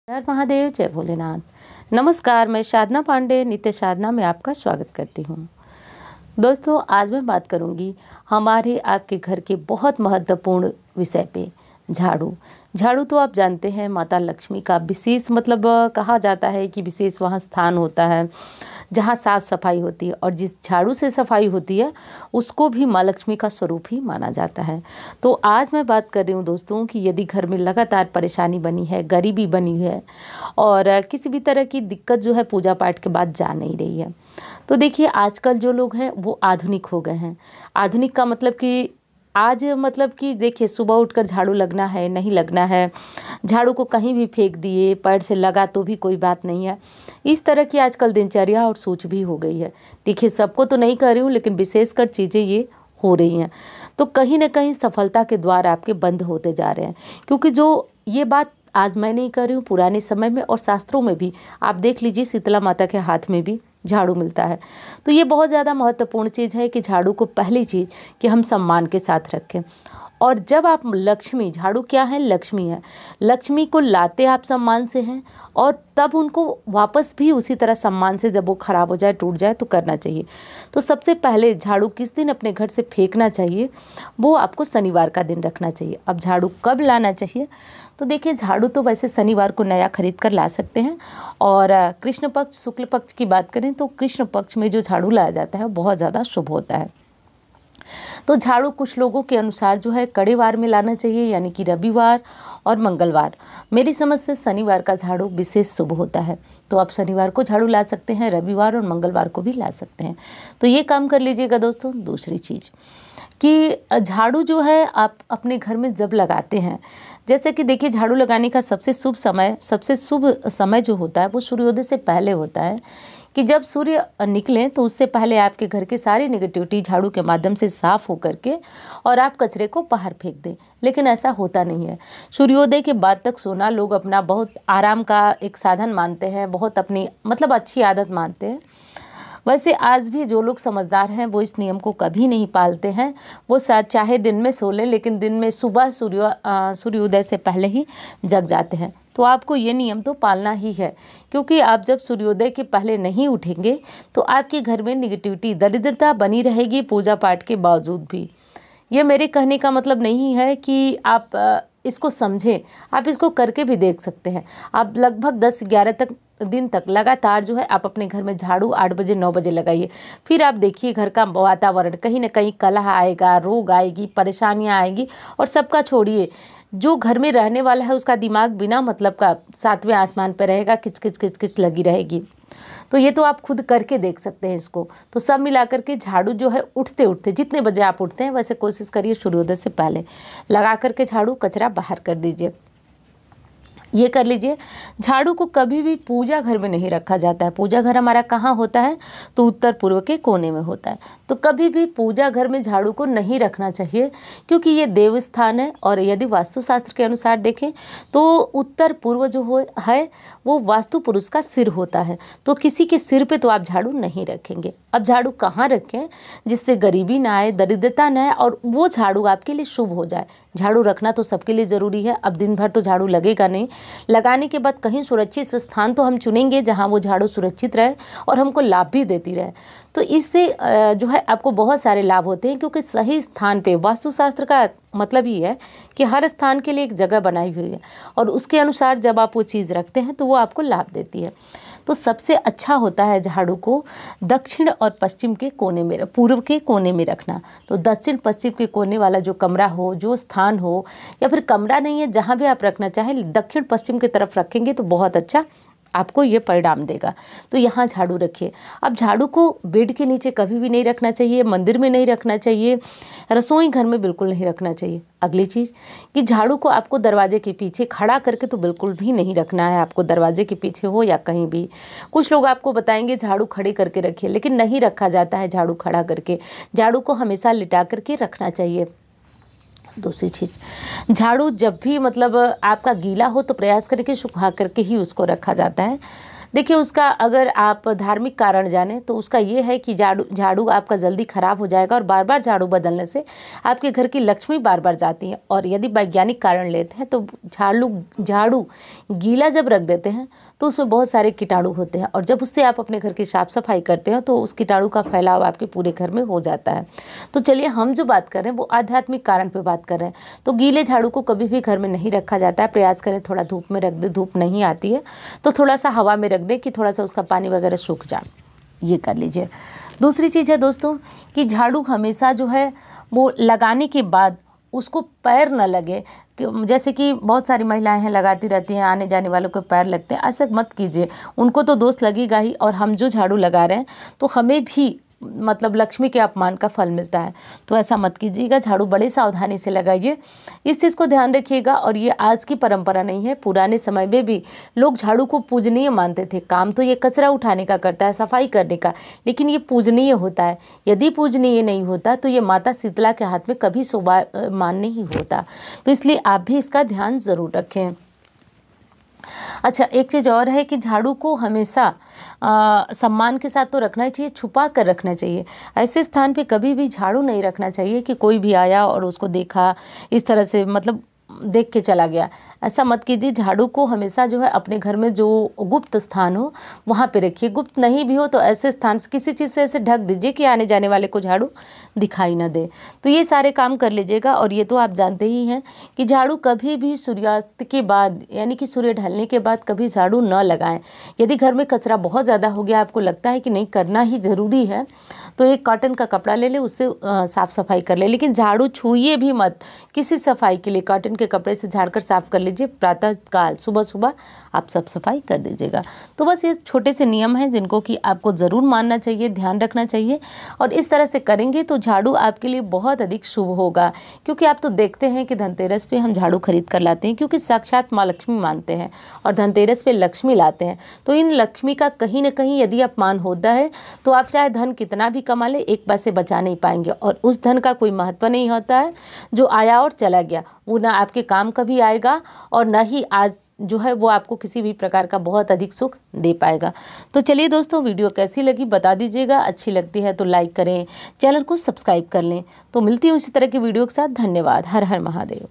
हर महादेव, जय भोलेनाथ। नमस्कार, मैं साधना पांडे नित्य साधना में आपका स्वागत करती हूँ। दोस्तों, आज मैं बात करूँगी हमारे आपके घर के बहुत महत्वपूर्ण विषय पे, झाड़ू। झाड़ू तो आप जानते हैं माता लक्ष्मी का विशेष कहा जाता है कि विशेष वहाँ स्थान होता है जहाँ साफ सफाई होती है, और जिस झाड़ू से सफाई होती है उसको भी माँ लक्ष्मी का स्वरूप ही माना जाता है। तो आज मैं बात कर रही हूँ दोस्तों कि यदि घर में लगातार परेशानी बनी है, गरीबी बनी है और किसी भी तरह की दिक्कत जो है पूजा पाठ के बाद जा नहीं रही है, तो देखिए आजकल जो लोग हैं वो आधुनिक हो गए हैं। आधुनिक का देखिए सुबह उठकर झाड़ू लगना है नहीं लगना है, झाड़ू को कहीं भी फेंक दिए, पैर से लगा तो भी कोई बात नहीं है। इस तरह की आजकल दिनचर्या और सोच भी हो गई है। देखिए सबको तो नहीं कर रही हूँ, लेकिन विशेषकर चीज़ें ये हो रही हैं, तो कहीं ना कहीं सफलता के द्वार आपके बंद होते जा रहे हैं। क्योंकि जो ये बात आज मैं नहीं कर रही हूँ, पुराने समय में और शास्त्रों में भी आप देख लीजिए, शीतला माता के हाथ में भी झाड़ू मिलता है। तो ये बहुत ज़्यादा महत्वपूर्ण चीज़ है कि झाड़ू को पहली चीज़ कि हम सम्मान के साथ रखें। और जब आप लक्ष्मी, झाड़ू क्या है? लक्ष्मी है। लक्ष्मी को लाते आप सम्मान से हैं, और तब उनको वापस भी उसी तरह सम्मान से, जब वो ख़राब हो जाए, टूट जाए, तो करना चाहिए। तो सबसे पहले झाड़ू किस दिन अपने घर से फेंकना चाहिए? वो आपको शनिवार का दिन रखना चाहिए। अब झाड़ू कब लाना चाहिए? तो देखिए झाड़ू तो वैसे शनिवार को नया खरीद कर ला सकते हैं, और कृष्ण पक्ष शुक्ल पक्ष की बात करें तो कृष्ण पक्ष में जो झाड़ू लाया जाता है बहुत ज़्यादा शुभ होता है। तो झाड़ू कुछ लोगों के अनुसार जो है कड़े वार में लाना चाहिए, यानी कि रविवार और मंगलवार। मेरी समझ से शनिवार का झाड़ू विशेष शुभ होता है, तो आप शनिवार को झाड़ू ला सकते हैं, रविवार और मंगलवार को भी ला सकते हैं। तो ये काम कर लीजिएगा दोस्तों। दूसरी चीज़ कि झाड़ू जो है आप अपने घर में जब लगाते हैं, जैसे कि देखिए झाड़ू लगाने का सबसे शुभ समय जो होता है वो सूर्योदय से पहले होता है, कि जब सूर्य निकलें तो उससे पहले आपके घर की सारी नेगेटिविटी झाड़ू के माध्यम से साफ़ हो करके और आप कचरे को बाहर फेंक दें। लेकिन ऐसा होता नहीं है। सूर्योदय के बाद तक सोना लोग अपना बहुत आराम का एक साधन मानते हैं, बहुत अपनी अच्छी आदत मानते हैं। वैसे आज भी जो लोग समझदार हैं वो इस नियम को कभी नहीं पालते हैं। वो चाहे दिन में सो लें, लेकिन दिन में सुबह सूर्योदय से पहले ही जग जाते हैं। तो आपको ये नियम तो पालना ही है, क्योंकि आप जब सूर्योदय के पहले नहीं उठेंगे तो आपके घर में निगेटिविटी, दरिद्रता बनी रहेगी पूजा पाठ के बावजूद भी। ये मेरे कहने का मतलब नहीं है कि आप इसको समझें, आप इसको करके भी देख सकते हैं। आप लगभग 10-11 दिन तक लगातार जो है आप अपने घर में झाड़ू 8 बजे 9 बजे लगाइए। फिर आप देखिए घर का वातावरण, कहीं ना कहीं कलह आएगा, रोग आएगी, परेशानियां आएंगी, और सबका छोड़िए, जो घर में रहने वाला है उसका दिमाग बिना मतलब का 7वें आसमान पर रहेगा, किचकिच किचकिच लगी रहेगी। तो ये तो आप खुद करके देख सकते हैं इसको। तो सब मिला करके झाड़ू जो है उठते उठते, जितने बजे आप उठते हैं वैसे कोशिश करिए सूर्योदय से पहले लगा करके झाड़ू कचरा बाहर कर दीजिए। ये कर लीजिए। झाड़ू को कभी भी पूजा घर में नहीं रखा जाता है। पूजा घर हमारा कहाँ होता है? तो उत्तर पूर्व के कोने में होता है। तो कभी भी पूजा घर में झाड़ू को नहीं रखना चाहिए, क्योंकि ये देव स्थान है, और यदि वास्तुशास्त्र के अनुसार देखें तो उत्तर पूर्व जो है वो वास्तु पुरुष का सिर होता है। तो किसी के सिर पे तो आप झाड़ू नहीं रखेंगे। अब झाड़ू कहाँ रखें जिससे गरीबी ना आए, दरिद्रता ना आए, और वो झाड़ू आपके लिए शुभ हो जाए। झाड़ू रखना तो सबके लिए ज़रूरी है। अब दिन भर तो झाड़ू लगेगा नहीं, लगाने के बाद कहीं सुरक्षित स्थान तो हम चुनेंगे जहां वो झाड़ू सुरक्षित रहे और हमको लाभ भी देती रहे। तो इससे जो है आपको बहुत सारे लाभ होते हैं, क्योंकि सही स्थान पे, वास्तुशास्त्र का मतलब ही है कि हर स्थान के लिए एक जगह बनाई हुई है, और उसके अनुसार जब आप वो चीज़ रखते हैं तो वो आपको लाभ देती है। तो सबसे अच्छा होता है झाड़ू को दक्षिण और पश्चिम के कोने में, पूर्व के कोने में रखना। तो दक्षिण पश्चिम के कोने वाला जो कमरा हो, जो स्थान हो, या फिर कमरा नहीं है, जहाँ भी आप रखना चाहें दक्षिण पश्चिम की तरफ रखेंगे तो बहुत अच्छा आपको ये परिणाम देगा। तो यहाँ झाड़ू रखिए। अब झाड़ू को बेड के नीचे कभी भी नहीं रखना चाहिए, मंदिर में नहीं रखना चाहिए, रसोई घर में बिल्कुल नहीं रखना चाहिए। अगली चीज़ कि झाड़ू को आपको दरवाजे के पीछे खड़ा करके तो बिल्कुल भी नहीं रखना है। आपको दरवाजे के पीछे हो या कहीं भी, कुछ लोग आपको बताएंगे झाड़ू खड़े करके रखिए, लेकिन नहीं रखा जाता है झाड़ू खड़ा करके। झाड़ू को हमेशा लिटा करके रखना चाहिए। दूसरी चीज़, झाड़ू जब भी आपका गीला हो तो प्रयास करके सुखा करके ही उसको रखा जाता है। देखिए उसका अगर आप धार्मिक कारण जाने तो उसका ये है कि झाड़ू आपका जल्दी खराब हो जाएगा और बार बार झाड़ू बदलने से आपके घर की लक्ष्मी बार बार जाती है। और यदि वैज्ञानिक कारण लेते हैं तो झाड़ू गीला जब रख देते हैं तो उसमें बहुत सारे कीटाणु होते हैं और जब उससे आप अपने घर की साफ सफाई करते हैं तो उस कीटाणु का फैलाव आपके पूरे घर में हो जाता है। तो चलिए हम जो बात कर रहे हैं वो आध्यात्मिक कारण पे बात कर रहे हैं। तो गीले झाड़ू को कभी भी घर में नहीं रखा जाता है। प्रयास करें थोड़ा धूप में रख दे, धूप नहीं आती है तो थोड़ा सा हवा में रख दें कि थोड़ा सा उसका पानी वगैरह सूख जाए, ये कर लीजिए। दूसरी चीज़ है दोस्तों कि झाड़ू हमेशा जो है वो लगाने के बाद उसको पैर न लगे, जैसे कि बहुत सारी महिलाएं हैं लगाती रहती हैं, आने जाने वालों को पैर लगते हैं। ऐसा मत कीजिए, उनको तो दोष लगेगा ही और हम जो झाड़ू लगा रहे हैं तो हमें भी मतलब लक्ष्मी के अपमान का फल मिलता है। तो ऐसा मत कीजिएगा, झाड़ू बड़े सावधानी से लगाइए, इस चीज़ को ध्यान रखिएगा। और ये आज की परंपरा नहीं है, पुराने समय में भी लोग झाड़ू को पूजनीय मानते थे। काम तो ये कचरा उठाने का करता है, सफाई करने का, लेकिन ये पूजनीय होता है। यदि पूजनीय नहीं होता तो ये माता शीतला के हाथ में कभी शोभामान नहीं होता। तो इसलिए आप भी इसका ध्यान ज़रूर रखें। अच्छा, एक चीज़ और है कि झाड़ू को हमेशा सम्मान के साथ तो रखना चाहिए, छुपा कर रखना चाहिए। ऐसे स्थान पे कभी भी झाड़ू नहीं रखना चाहिए कि कोई भी आया और उसको देखा इस तरह से, मतलब देख के चला गया। ऐसा मत कीजिए। झाड़ू को हमेशा जो है अपने घर में जो गुप्त स्थान हो वहाँ पे रखिए। गुप्त नहीं भी हो तो ऐसे स्थान किसी चीज़ से ऐसे ढक दीजिए कि आने जाने वाले को झाड़ू दिखाई ना दे। तो ये सारे काम कर लीजिएगा। और ये तो आप जानते ही हैं कि झाड़ू कभी भी सूर्यास्त के बाद, यानी कि सूर्य ढलने के बाद कभी झाड़ू न लगाएं। यदि घर में कचरा बहुत ज़्यादा हो गया, आपको लगता है कि नहीं करना ही ज़रूरी है, तो एक कॉटन का कपड़ा ले ले, उससे साफ़ सफाई कर ले, लेकिन झाड़ू छूइए भी मत। किसी सफाई के लिए कॉटन के कपड़े से झाड़कर साफ़ कर लीजिए। प्रातः काल सुबह सुबह आप सब सफाई कर दीजिएगा। तो बस ये छोटे से नियम हैं जिनको कि आपको ज़रूर मानना चाहिए, ध्यान रखना चाहिए। और इस तरह से करेंगे तो झाड़ू आपके लिए बहुत अधिक शुभ होगा। क्योंकि आप तो देखते हैं कि धनतेरस पे हम झाड़ू खरीद कर लाते हैं, क्योंकि साक्षात माँ लक्ष्मी मानते हैं और धनतेरस पे लक्ष्मी लाते हैं। तो इन लक्ष्मी का कहीं ना कहीं यदि अपमान होता है तो आप चाहे धन कितना भी कमा ले, एक पैसे बचा नहीं पाएंगे। और उस धन का कोई महत्व नहीं होता है, जो आया और चला गया वो ना आपके काम कभी आएगा और ना ही आज जो है वो आपको किसी भी प्रकार का बहुत अधिक सुख दे पाएगा। तो चलिए दोस्तों, वीडियो कैसी लगी बता दीजिएगा। अच्छी लगती है तो लाइक करें, चैनल को सब्सक्राइब कर लें। तो मिलती हूँ इसी तरह की वीडियो के साथ। धन्यवाद। हर हर महादेव।